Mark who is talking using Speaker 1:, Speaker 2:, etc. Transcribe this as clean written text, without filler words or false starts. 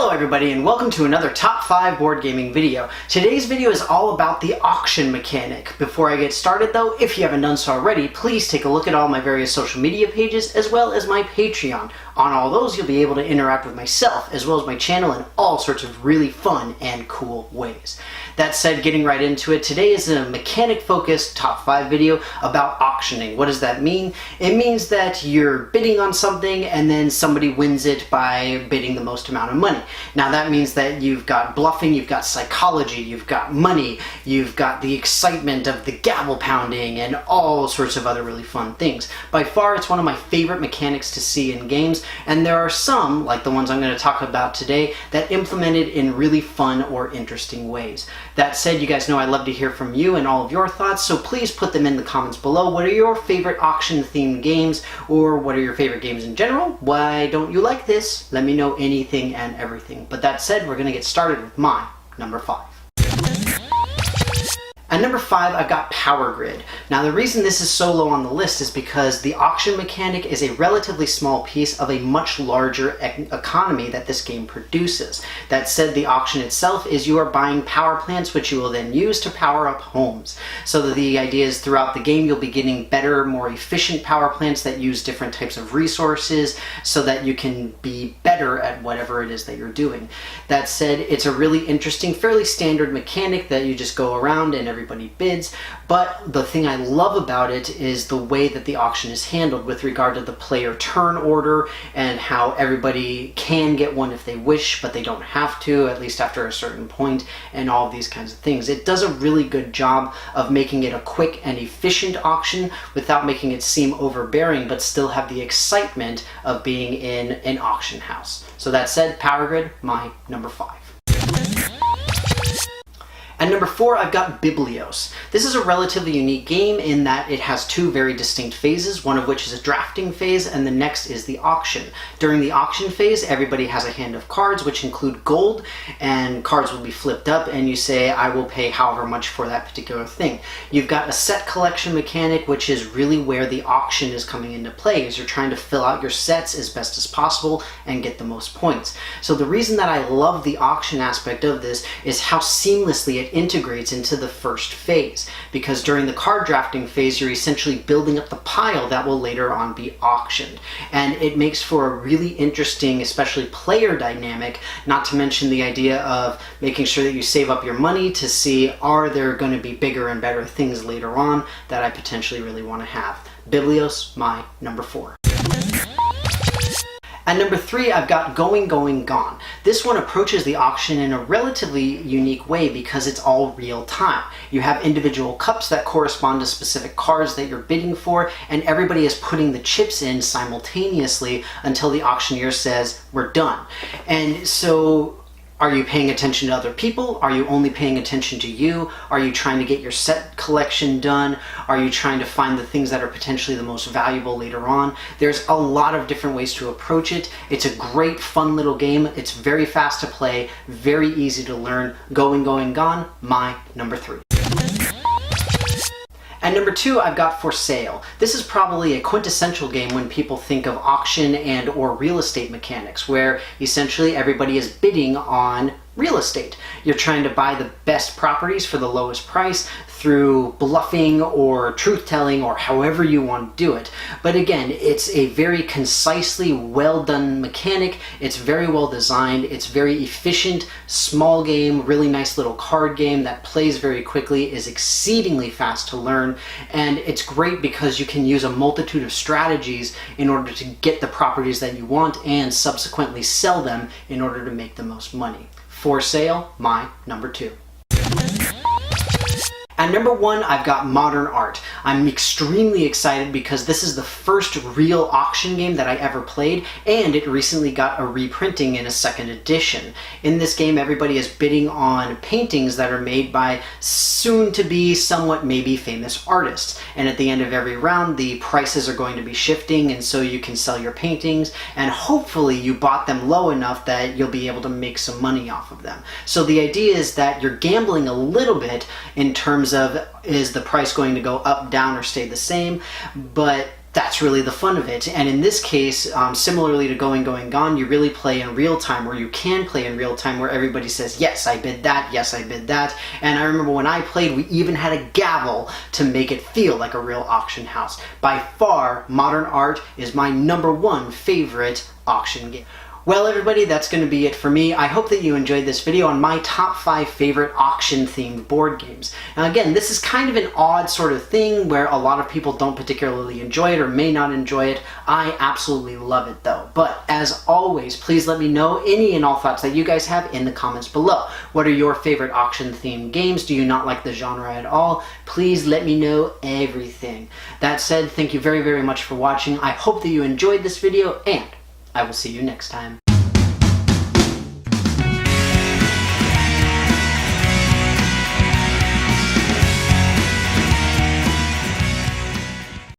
Speaker 1: Hello everybody and welcome to another Top 5 board gaming video. Today's video is all about the auction mechanic. Before I get started though, if you haven't done so already, please take a look at all my various social media pages as well as my Patreon. On all those you'll be able to interact with myself as well as my channel in all sorts of really fun and cool ways. That said, getting right into it, today is a mechanic focused Top 5 video about auctioning. What does that mean? It means that you're bidding on something and then somebody wins it by bidding the most amount of money. Now that means that you've got bluffing, you've got psychology, you've got money, you've got the excitement of the gavel pounding and all sorts of other really fun things. By far it's one of my favorite mechanics to see in games, and there are some, like the ones I'm going to talk about today, that implement it in really fun or interesting ways. That said, you guys know I love to hear from you and all of your thoughts, so please put them in the comments below. What are your favorite auction themed games, or what are your favorite games in general? Why don't you like this? Let me know anything and everything. But that said, we're going to get started with my number 5. At number 5, I've got Power Grid. Now the reason this is so low on the list is because the auction mechanic is a relatively small piece of a much larger economy that this game produces. That said, the auction itself is you are buying power plants which you will then use to power up homes. So that the idea is throughout the game you'll be getting better, more efficient power plants that use different types of resources so that you can be better at whatever it is that you're doing. That said, it's a really interesting, fairly standard mechanic that you just go around and everybody bids, but the thing I love about it is the way that the auction is handled with regard to the player turn order and how everybody can get one if they wish, but they don't have to, at least after a certain point, and all of these kinds of things. It does a really good job of making it a quick and efficient auction without making it seem overbearing, but still have the excitement of being in an auction house. So that said, Power Grid, my number 5. At number 4, I've got Biblios. This is a relatively unique game in that it has two very distinct phases, one of which is a drafting phase and the next is the auction. During the auction phase, everybody has a hand of cards which include gold, and cards will be flipped up and you say, I will pay however much for that particular thing. You've got a set collection mechanic, which is really where the auction is coming into play, as you're trying to fill out your sets as best as possible and get the most points. So the reason that I love the auction aspect of this is how seamlessly it integrates into the first phase, because during the card drafting phase you're essentially building up the pile that will later on be auctioned, and it makes for a really interesting, especially player dynamic, not to mention the idea of making sure that you save up your money to see, are there going to be bigger and better things later on that I potentially really want to have. Biblios, my number 4. At number 3, I've got Going, Going, Gone. This one approaches the auction in a relatively unique way because it's all real time. You have individual cups that correspond to specific cards that you're bidding for, and everybody is putting the chips in simultaneously until the auctioneer says, we're done. And so, are you paying attention to other people? Are you only paying attention to you? Are you trying to get your set collection done? Are you trying to find the things that are potentially the most valuable later on? There's a lot of different ways to approach it. It's a great, fun little game. It's very fast to play, very easy to learn. Going, Going, Gone, my number 3. At number 2, I've got For Sale. This is probably a quintessential game when people think of auction and or real estate mechanics, where essentially everybody is bidding on real estate. You're trying to buy the best properties for the lowest price through bluffing or truth-telling or however you want to do it. But again, it's a very concisely well done mechanic. It's very well designed. It's very efficient, small game, really nice little card game that plays very quickly, is exceedingly fast to learn, and it's great because you can use a multitude of strategies in order to get the properties that you want and subsequently sell them in order to make the most money. For Sale, my number 2. At number 1, I've got Modern Art. I'm extremely excited because this is the first real auction game that I ever played, and it recently got a reprinting in a second edition. In this game, everybody is bidding on paintings that are made by soon-to-be somewhat maybe famous artists. And at the end of every round, the prices are going to be shifting, and so you can sell your paintings, and hopefully you bought them low enough that you'll be able to make some money off of them. So the idea is that you're gambling a little bit in terms of, is the price going to go up, down, or stay the same? But that's really the fun of it. And in this case, similarly to Going, Going, Gone, you really play in real time, or you can play in real time, where everybody says, yes, I bid that, yes, I bid that. And I remember when I played, we even had a gavel to make it feel like a real auction house. By far, Modern Art is my #1 favorite auction game. Well, everybody, that's going to be it for me. I hope that you enjoyed this video on my top 5 favorite auction-themed board games. Now, again, this is kind of an odd sort of thing where a lot of people don't particularly enjoy it or may not enjoy it. I absolutely love it, though. But, as always, please let me know any and all thoughts that you guys have in the comments below. What are your favorite auction-themed games? Do you not like the genre at all? Please let me know everything. That said, thank you very, very much for watching. I hope that you enjoyed this video, and I will see you next time.